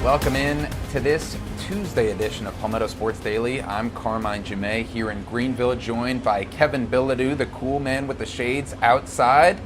Welcome in to this Tuesday edition of Palmetto Sports Daily. I'm Carmine Jumay here in Greenville, joined by Kevin Bilodeau, the cool man with the shades, outside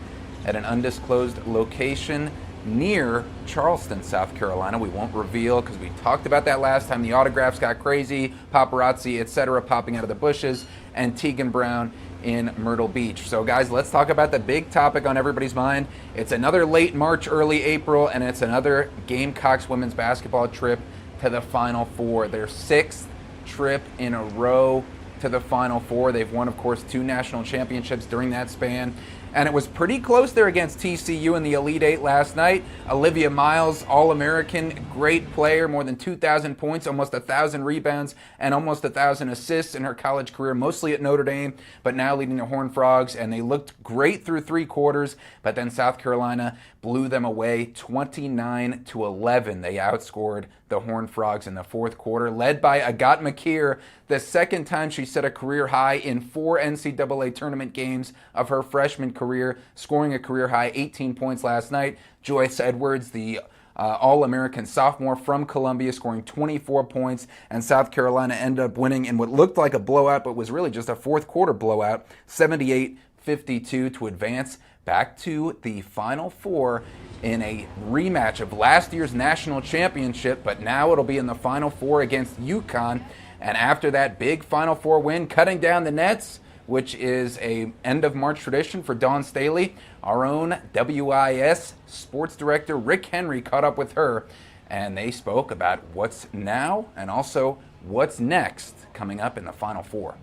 at an undisclosed location near Charleston, South Carolina. We won't reveal because we talked about that last time. The autographs got crazy, paparazzi, etc., popping out of the bushes, and Tegan Brown in Myrtle Beach. So guys, let's talk about the big topic on everybody's mind. It's another late March, early April, and it's another Gamecocks women's basketball trip to the Final Four. Their sixth trip in a row to the Final Four. They've won, of course, 2 national championships during that span. And it was pretty close there against TCU in the Elite Eight last night. Olivia Miles, All-American, great player, more than 2,000 points, almost 1,000 rebounds, and almost 1,000 assists in her college career, mostly at Notre Dame, but now leading the Horned Frogs. And they looked great through 3 quarters, but then South Carolina blew them away 29-11. They outscored the Horned Frogs in the 4th quarter, led by Agathe McKeer, the second time she set a career high in 4 NCAA tournament games of her freshman career, scoring a career high 18 points last night. Joyce Edwards, the All-American sophomore from Columbia, scoring 24 points, and South Carolina ended up winning in what looked like a blowout, but was really just a 4th quarter blowout, 78-52 to advance back to the Final Four in a rematch of last year's national championship, but now it'll be in the Final Four against UConn. And after that big Final Four win, cutting down the nets, which is a end of March tradition for Dawn Staley, our own WIS sports director Rick Henry caught up with her, and they spoke about what's now and also what's next coming up in the Final Four.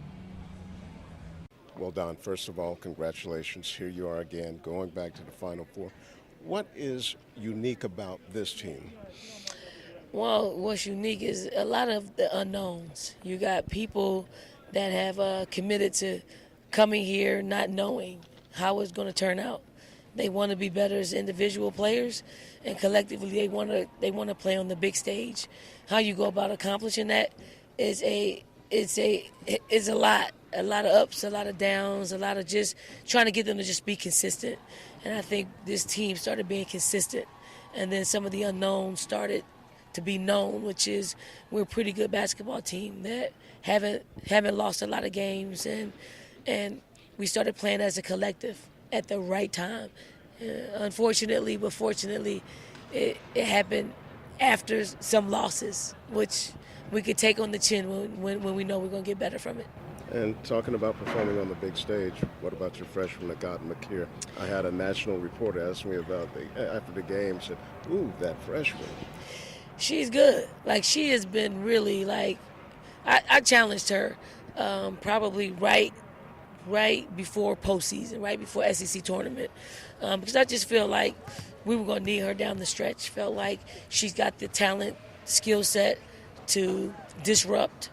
Well, Don, first of all, congratulations. Here you are again, going back to the Final Four. What is unique about this team? Well, what's unique is a lot of the unknowns. You got people that have committed to coming here not knowing how it's going to turn out. They want to be better as individual players, and collectively they want to play on the big stage. How you go about accomplishing that is a lot of ups, a lot of downs, a lot of just trying to get them to just be consistent. And I think this team started being consistent, and then some of the unknowns started to be known, which is we're a pretty good basketball team that haven't lost a lot of games, and we started playing as a collective at the right time. Unfortunately, but fortunately, it happened after some losses, which we could take on the chin when we know we're going to get better from it. And talking about performing on the big stage, what about your freshman, Agathe McKeer? I had a national reporter ask me about after the game, said, "Ooh, that freshman." She's good. Like, she has been really, like, I challenged her probably right before postseason, right before SEC tournament, because I just feel like we were going to need her down the stretch. Felt like she's got the talent, skill set to disrupt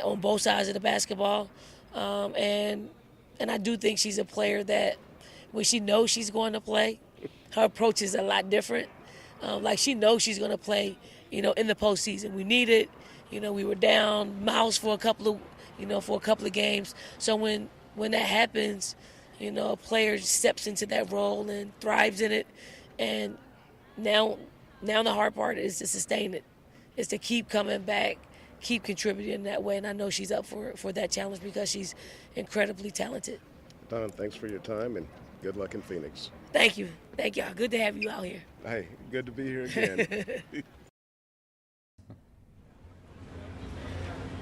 on both sides of the basketball, and I do think she's a player that when she knows she's going to play, her approach is a lot different. Like, she knows she's going to play, in the postseason. We need it. We were down Miles for a couple of games. So when that happens, a player steps into that role and thrives in it. And now the hard part is to sustain it, is to keep coming back, keep contributing that way. And I know she's up for that challenge because she's incredibly talented. Don, thanks for your time and good luck in Phoenix. Thank you. Thank y'all. Good to have you out here. Hey, good to be here again.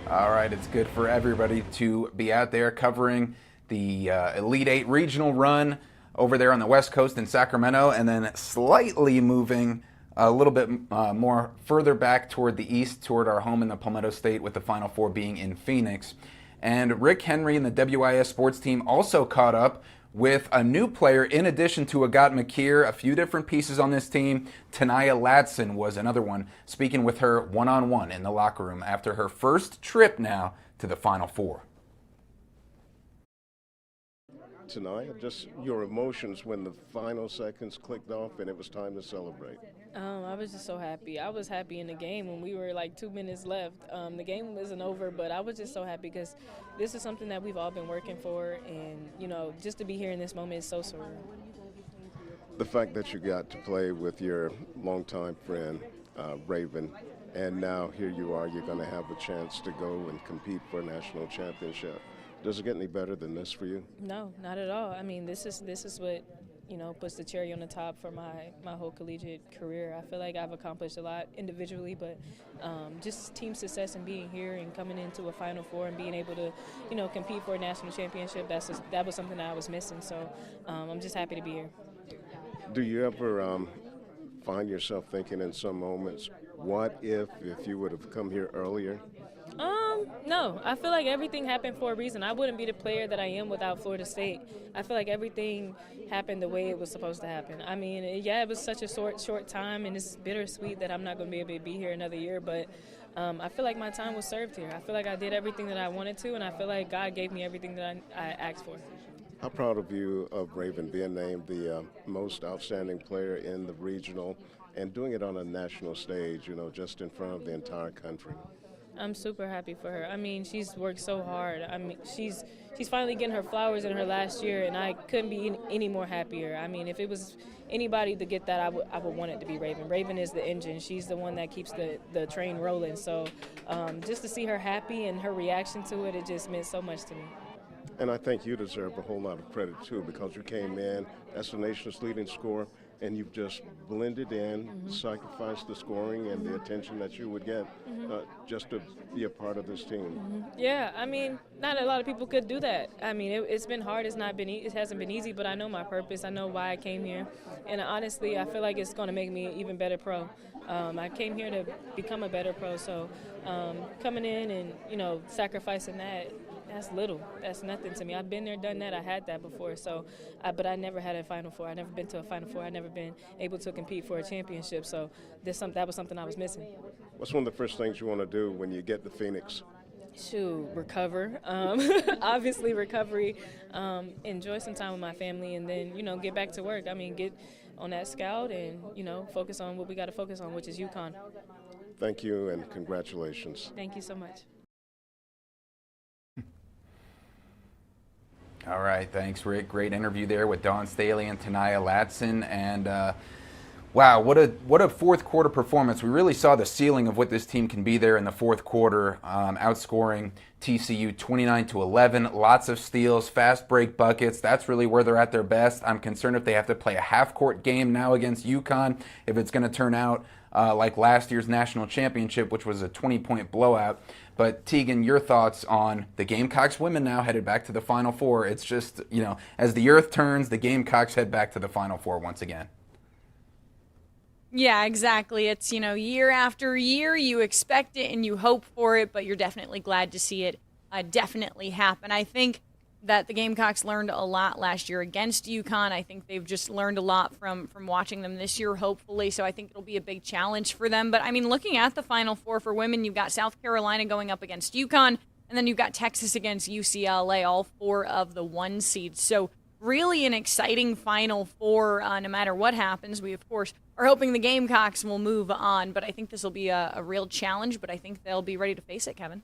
All right, it's good for everybody to be out there covering the Elite Eight regional run over there on the West Coast in Sacramento, and then slightly moving a little bit more further back toward the east, toward our home in the Palmetto State, with the Final Four being in Phoenix. And Rick Henry and the WIS sports team also caught up with a new player in addition to Agathe McKeer. A few different pieces on this team. Tanaya Latson was another one, speaking with her one-on-one in the locker room after her first trip now to the Final Four. Tanaya, just your emotions when the final seconds clicked off and it was time to celebrate. I was just so happy. I was happy in the game when we were like 2 minutes left. The game wasn't over, but I was just so happy because this is something that we've all been working for, and just to be here in this moment is so surreal. The fact that you got to play with your longtime friend, Raven, and now here you are. You're going to have a chance to go and compete for a national championship. Does it get any better than this for you? No, not at all. I mean, this is what, puts the cherry on the top for my whole collegiate career. I feel like I've accomplished a lot individually, but just team success and being here and coming into a Final Four and being able to, compete for a national championship, that was something that I was missing. So I'm just happy to be here. Do you ever find yourself thinking in some moments, what if you would have come here earlier? No, I feel like everything happened for a reason. I wouldn't be the player that I am without Florida State. I feel like everything happened the way it was supposed to happen. I mean, it was such a short time, and it's bittersweet that I'm not going to be able to be here another year, but I feel like my time was served here. I feel like I did everything that I wanted to, and I feel like God gave me everything that I asked for. How proud of you of Raven being named the most outstanding player in the regional and doing it on a national stage, just in front of the entire country? I'm super happy for her. I mean, she's worked so hard. I mean, she's finally getting her flowers in her last year, and I couldn't be any more happier. I mean, if it was anybody to get that, I would want it to be Raven. Raven is the engine. She's the one that keeps the train rolling. So just to see her happy and her reaction to it, it just meant so much to me. And I think you deserve a whole lot of credit, too, because you came in as the nation's leading scorer, and you've just blended in, sacrificed the scoring and the attention that you would get just to be a part of this team. Yeah, I mean, not a lot of people could do that. I mean, it's been hard. It hasn't been easy, but I know my purpose. I know why I came here. And honestly, I feel like it's going to make me an even better pro. I came here to become a better pro, so coming in and, sacrificing that, that's little. That's nothing to me. I've been there, done that. I had that before. So, but I never had a Final Four. I never been to a Final Four. I never been able to compete for a championship. So that was something I was missing. What's one of the first things you want to do when you get to Phoenix? Shoot, recover. Obviously, recovery. Enjoy some time with my family, and then get back to work. I mean, get on that scout and focus on what we got to focus on, which is UConn. Thank you and congratulations. Thank you so much. All right, thanks, Rick. Great interview there with Dawn Staley and Tanaya Latson. And wow, what a fourth quarter performance. We really saw the ceiling of what this team can be there in the fourth quarter, outscoring TCU 29-11. Lots of steals, fast break buckets. That's really where they're at their best. I'm concerned if they have to play a half-court game now against UConn, if it's going to turn out like last year's national championship, which was a 20-point blowout. But Tegan, your thoughts on the Gamecocks women now headed back to the Final Four? It's just, as the earth turns, the Gamecocks head back to the Final Four once again. Yeah, exactly. It's, year after year, you expect it and you hope for it, but you're definitely glad to see it definitely happen. I think that the Gamecocks learned a lot last year against UConn. I think they've just learned a lot from watching them this year, hopefully. So I think it'll be a big challenge for them. But, I mean, looking at the Final Four for women, you've got South Carolina going up against UConn, and then you've got Texas against UCLA, all four of the 1 seeds. So really an exciting Final Four no matter what happens. We, of course, are hoping the Gamecocks will move on. But I think this will be a real challenge, but I think they'll be ready to face it, Kevin.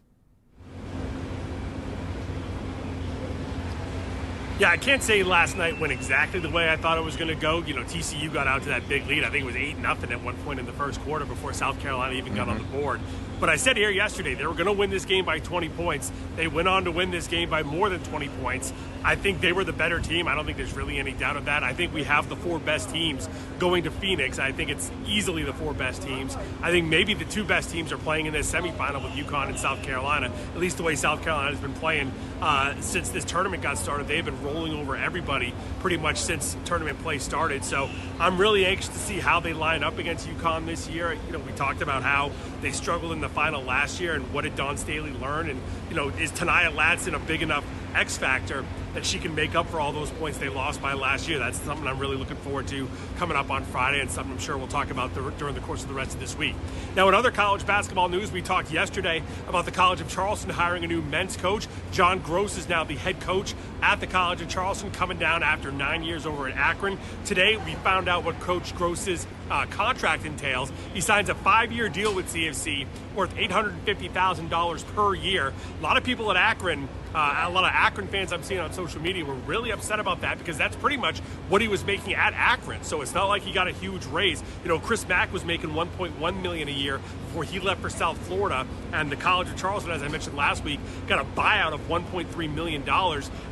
Yeah, I can't say last night went exactly the way I thought it was going to go. TCU got out to that big lead. I think it was 8-0 at one point in the first quarter before South Carolina even got on the board. But I said here yesterday they were going to win this game by 20 points. They went on to win this game by more than 20 points. I think they were the better team. I don't think there's really any doubt of that. I think we have the 4 best teams going to Phoenix. I think it's easily the 4 best teams. I think maybe the 2 best teams are playing in this semifinal with UConn and South Carolina, at least the way South Carolina has been playing since this tournament got started. They've been rolling over everybody pretty much since tournament play started. So I'm really anxious to see how they line up against UConn this year. We talked about how they struggled in the final last year and what did Dawn Staley learn, and is Tanaya Latson a big enough X factor that she can make up for all those points they lost by last year? That's something I'm really looking forward to coming up on Friday, and something I'm sure we'll talk about during the course of the rest of this week. Now, in other college basketball news, we talked yesterday about the College of Charleston hiring a new men's coach. John Gross is now the head coach at the College of Charleston, coming down after 9 years over at Akron. Today, we found out what Coach Gross's contract entails. He signs a 5-year deal with CFC worth $850,000 per year. A lot of people at Akron, a lot of Akron fans I'm seeing on social social media were really upset about that because that's pretty much what he was making at Akron. So it's not like he got a huge raise. You know, Chris Mack was making $1.1 million a year before he left for South Florida, and the College of Charleston, as I mentioned last week, got a buyout of $1.3 million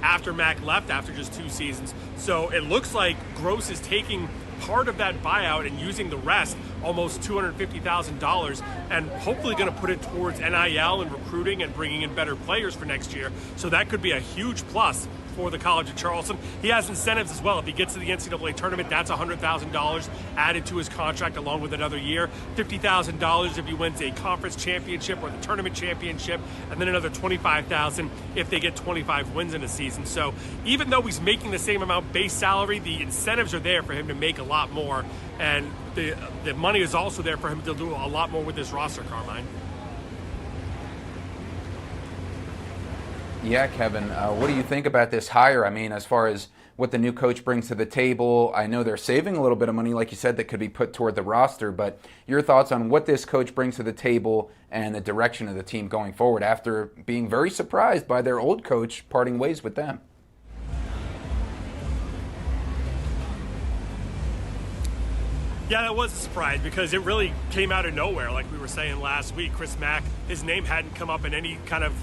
after Mack left after just 2 seasons. So it looks like Gross is taking part of that buyout and using the rest, almost $250,000, and hopefully going to put it towards NIL and recruiting and bringing in better players for next year. So that could be a huge plus for the College of Charleston. He has incentives as well. If he gets to the NCAA tournament, that's $100,000 added to his contract along with another year. $50,000 if he wins a conference championship or the tournament championship, and then another $25,000 if they get 25 wins in a season. So even though he's making the same amount base salary, the incentives are there for him to make a lot more, and the money is also there for him to do a lot more with this roster, Carmine. Yeah, Kevin, what do you think about this hire? I mean, as far as what the new coach brings to the table, I know they're saving a little bit of money, like you said, that could be put toward the roster, but your thoughts on what this coach brings to the table and the direction of the team going forward after being very surprised by their old coach parting ways with them? Yeah, that was a surprise because it really came out of nowhere. Like we were saying last week, Chris Mack, his name hadn't come up in any kind of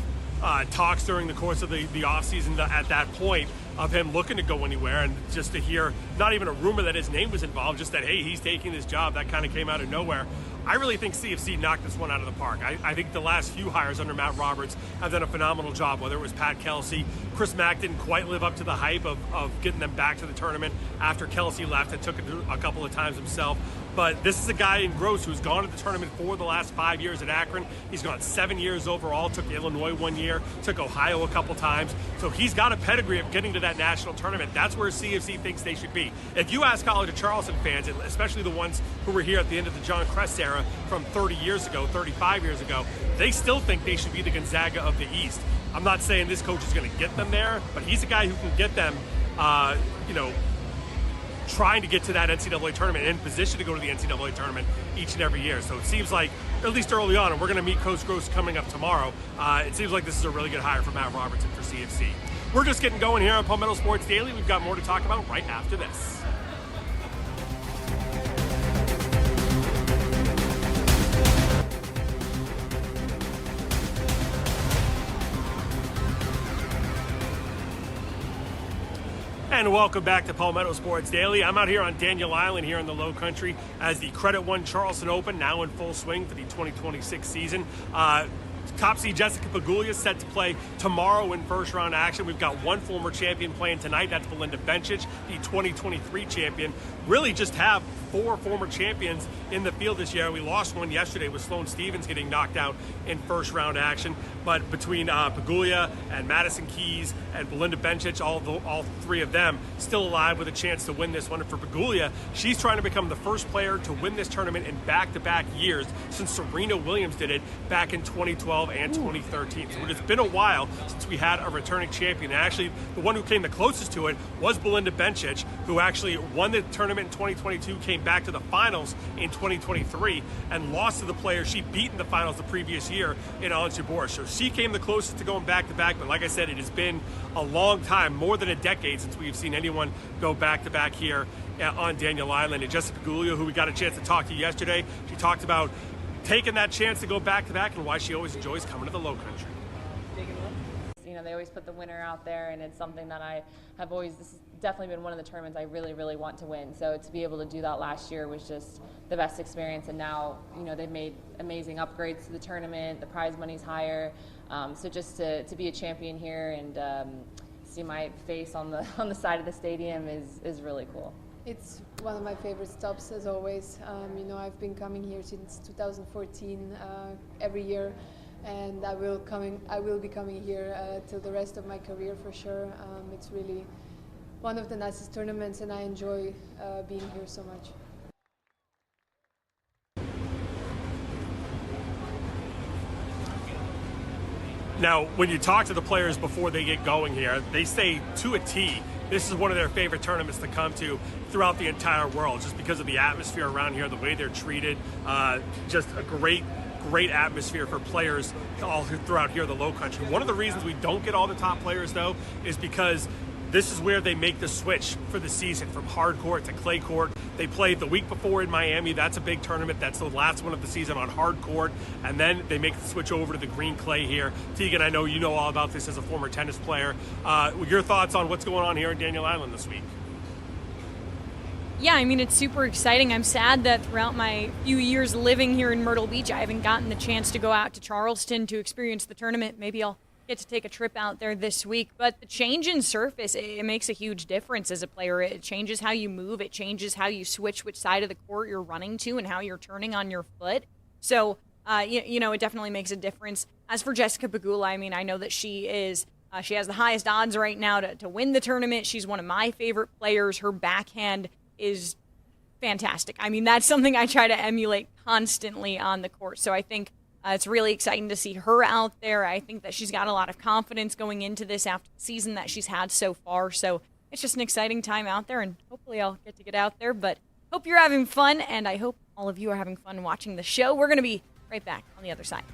talks during the course of the offseason at that point of him looking to go anywhere, and just to hear not even a rumor that his name was involved, just that, hey, he's taking this job, that kind of came out of nowhere. I really think CFC knocked this one out of the park. I think the last few hires under Matt Roberts have done a phenomenal job, whether it was Pat Kelsey. Chris Mack didn't quite live up to the hype of getting them back to the tournament after Kelsey left and took it a couple of times himself. But this is a guy in Gross who's gone to the tournament for the last 5 years at Akron. He's gone 7 years overall, took Illinois 1 year, took Ohio a couple times. So he's got a pedigree of getting to that national tournament. That's where CFC thinks they should be. If you ask College of Charleston fans, especially the ones who were here at the end of the John Crest era from 30 years ago, 35 years ago, they still think they should be the Gonzaga of the East. I'm not saying this coach is going to get them there, but he's a guy who can get them, trying to get to that NCAA tournament and in position to go to the NCAA tournament each and every year. So it seems like, at least early on, and we're going to meet Coach Gross coming up tomorrow, it seems like this is a really good hire for Matt Roberts and for CFC. We're just getting going here on Palmetto Sports Daily. We've got more to talk about right after this. And welcome back to Palmetto Sports Daily. I'm out here on Daniel Island here in the Low Country as the Credit One Charleston Open now in full swing for the 2026 season. Top seed Jessica Paguglia set to play tomorrow in first round action. We've got one former champion playing tonight. That's Belinda Bencic, the 2023 champion. Really just have 4 former champions in the field this year. We lost one yesterday with Sloane Stevens getting knocked out in first round action. But between Paguglia and Madison Keys and Belinda Bencic, all 3 of them still alive with a chance to win this one. And for Paguglia, she's trying to become the first player to win this tournament in back-to-back years since Serena Williams did it back in 2012 and 2013. So it's been a while since we had a returning champion. And actually, the one who came the closest to it was Belinda Bencic, who actually won the tournament in 2022, came back to the finals in 2023, and lost to the player she beat in the finals the previous year in Ons Jabeur. So she came the closest to going back-to-back, but like I said, it has been a long time, more than a decade, since we've seen anyone go back-to-back here on Daniel Island. And Jessica Paguglia, who we got a chance to talk to yesterday, she talked about taking that chance to go back-to-back and why she always enjoys coming to the Low Country. You know, they always put the winner out there, and it's something that I have always, this has definitely been one of the tournaments I really, really want to win. So to be able to do that last year was just the best experience, and now, you know, they've made amazing upgrades to the tournament, the prize money's higher, so just to be a champion here and see my face on the side of the stadium is really cool. It's one of my favorite stops, as always. You know, I've been coming here since 2014 every year, and I will be coming here till the rest of my career for sure. It's really one of the nicest tournaments, and I enjoy being here so much. Now, when you talk to the players before they get going here, they say to a T, this is one of their favorite tournaments to come to throughout the entire world, just because of the atmosphere around here, the way they're treated, just a great great atmosphere for players all throughout here in the Low Country. One of the reasons we don't get all the top players, though, is because this is where they make the switch for the season from hard court to clay court. They played the week before in Miami. That's a big tournament. That's the last one of the season on hard court. And then they make the switch over to the green clay here. Tegan, I know you know all about this as a former tennis player. Your thoughts on what's going on here in Daniel Island this week? Yeah, I mean, it's super exciting. I'm sad that throughout my few years living here in Myrtle Beach, I haven't gotten the chance to go out to Charleston to experience the tournament. Maybe I'll get to take a trip out there this week. But the change in surface, it makes a huge difference as a player. It changes how you move. It changes how you switch which side of the court you're running to and how you're turning on your foot. So, it definitely makes a difference. As for Jessica Pegula, I mean, I know that she has the highest odds right now to win the tournament. She's one of my favorite players. Her backhand is fantastic. I mean, that's something I try to emulate constantly on the court. So I think it's really exciting to see her out there. I think that she's got a lot of confidence going into this after the season that she's had so far. So it's just an exciting time out there, and hopefully I'll get out there. But hope you're having fun, and I hope all of you are having fun watching the show. We're going to be right back on the other side.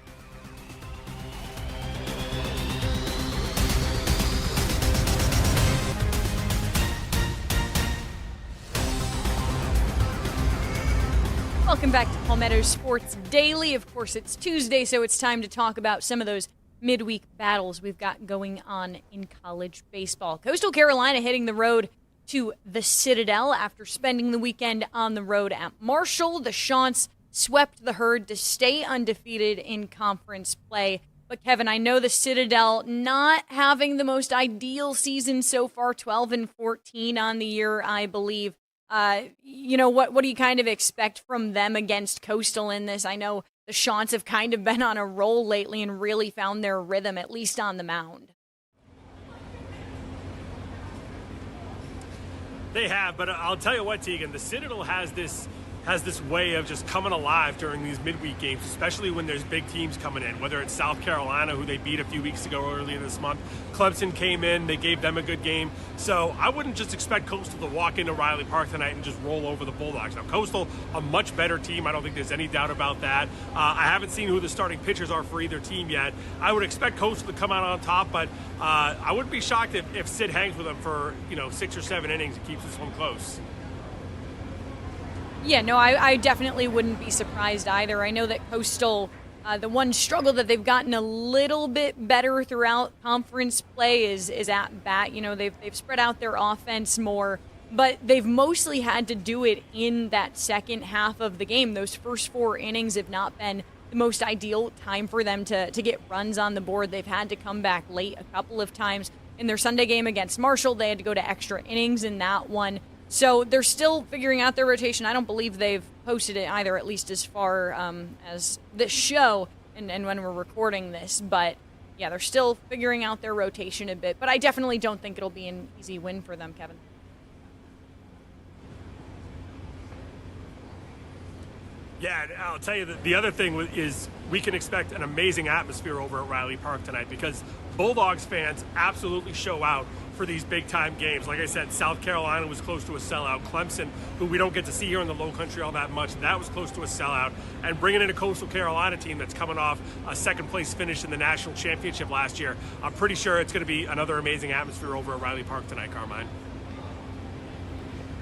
Welcome back to Palmetto Sports Daily. Of course, it's Tuesday, so it's time to talk about some of those midweek battles we've got going on in college baseball. Coastal Carolina hitting the road to the Citadel after spending the weekend on the road at Marshall. The Chants swept the herd to stay undefeated in conference play. But Kevin, I know the Citadel not having the most ideal season so far, 12-14 on the year, I believe. What do you kind of expect from them against Coastal in this? I know the Chants have kind of been on a roll lately and really found their rhythm, at least on the mound. They have, but I'll tell you what, Tegan, the Citadel has this way of just coming alive during these midweek games, especially when there's big teams coming in, whether it's South Carolina, who they beat a few weeks ago earlier this month. Clemson came in, they gave them a good game. So I wouldn't just expect Coastal to walk into Riley Park tonight and just roll over the Bulldogs. Now, Coastal, a much better team. I don't think there's any doubt about that. I haven't seen who the starting pitchers are for either team yet. I would expect Coastal to come out on top, but I wouldn't be shocked if Sid hangs with them for 6 or 7 innings and keeps this one close. Yeah, no, I definitely wouldn't be surprised either. I know that Coastal, the one struggle that they've gotten a little bit better throughout conference play is at bat. They've spread out their offense more, but they've mostly had to do it in that second half of the game. Those first 4 innings have not been the most ideal time for them to get runs on the board. They've had to come back late a couple of times. In their Sunday game against Marshall, they had to go to extra innings in that one. So they're still figuring out their rotation. I don't believe they've posted it either, at least as far as this show and when we're recording this. But, yeah, they're still figuring out their rotation a bit. But I definitely don't think it'll be an easy win for them, Kevin. Yeah, I'll tell you that the other thing is we can expect an amazing atmosphere over at Riley Park tonight because Bulldogs fans absolutely show out for these big-time games. Like I said, South Carolina was close to a sellout. Clemson, who we don't get to see here in the Low Country all that much, that was close to a sellout. And bringing in a Coastal Carolina team that's coming off a second-place finish in the national championship last year, I'm pretty sure it's going to be another amazing atmosphere over at Riley Park tonight, Carmine.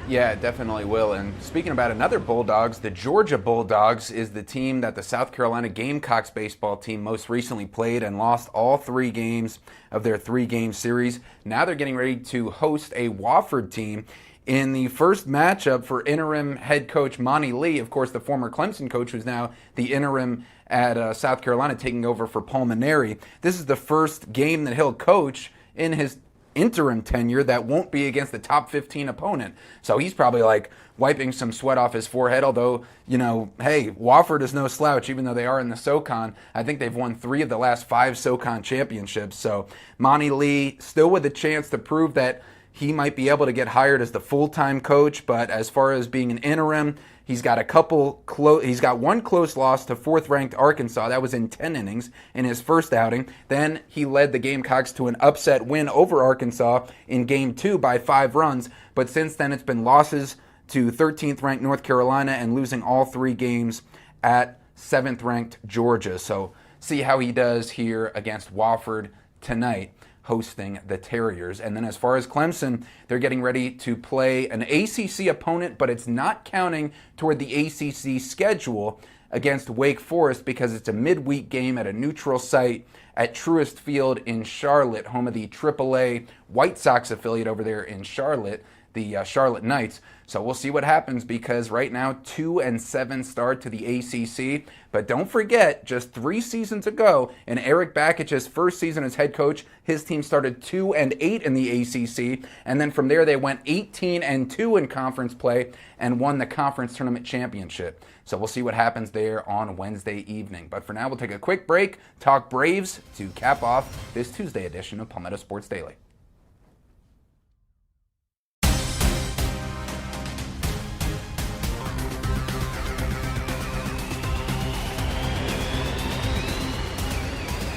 Yeah, it definitely will. And speaking about another Bulldogs, the Georgia Bulldogs is the team that the South Carolina Gamecocks baseball team most recently played and lost all 3 games of their 3-game series. Now they're getting ready to host a Wofford team in the first matchup for interim head coach Monty Lee, of course, the former Clemson coach who's now the interim at South Carolina taking over for Pulmonary. This is the first game that he'll coach in his interim tenure that won't be against the top 15 opponent. So he's probably like wiping some sweat off his forehead, although, hey, Wofford is no slouch, even though they are in the SoCon. I think they've won 3 of the last 5 SoCon championships. So Monty Lee still with a chance to prove that he might be able to get hired as the full-time coach, but as far as being an interim, he's got one close loss to 4th-ranked Arkansas. That was in 10 innings in his first outing. Then he led the Gamecocks to an upset win over Arkansas in Game 2 by 5 runs. But since then, it's been losses to 13th-ranked North Carolina and losing all 3 games at 7th-ranked Georgia. So see how he does here against Wofford tonight, hosting the Terriers. And then as far as Clemson, they're getting ready to play an ACC opponent, but it's not counting toward the ACC schedule against Wake Forest because it's a midweek game at a neutral site at Truist Field in Charlotte, home of the AAA White Sox affiliate over there in Charlotte, the Charlotte Knights. So we'll see what happens because right now 2-7 start to the ACC. But don't forget, just 3 seasons ago, in Eric Bakic's first season as head coach, his team started 2-8 in the ACC, and then from there they went 18-2 in conference play and won the conference tournament championship. So we'll see what happens there on Wednesday evening. But for now, we'll take a quick break, talk Braves to cap off this Tuesday edition of Palmetto Sports Daily.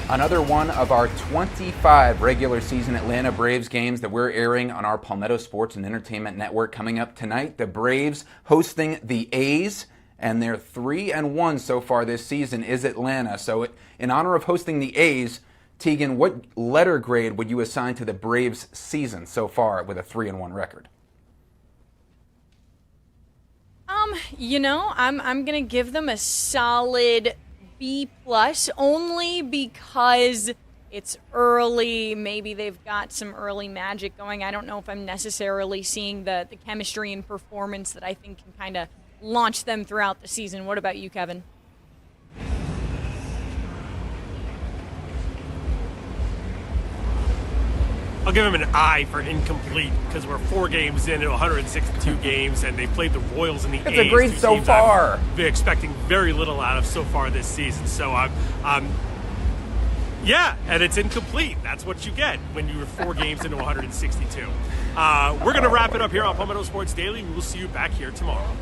Another one of our 25 regular season Atlanta Braves games that we're airing on our Palmetto Sports and Entertainment Network coming up tonight. The Braves hosting the A's, and they're 3-1 so far this season is Atlanta. So in honor of hosting the A's, Tegan, what letter grade would you assign to the Braves season so far with a 3-1 record? I'm going to give them a solid B+, only because it's early. Maybe they've got some early magic going. I don't know if I'm necessarily seeing the chemistry and performance that I think can kind of launch them throughout the season. What about you, Kevin? I'll give him an I for incomplete because we're 4 games into 162 games, and they've played the Royals and the A's. It's a great so far. I've been expecting very little out of so far this season. So yeah, and it's incomplete. That's what you get when you're 4 games into 162. We're going to wrap it up here on Palmetto Sports Daily. We'll see you back here tomorrow.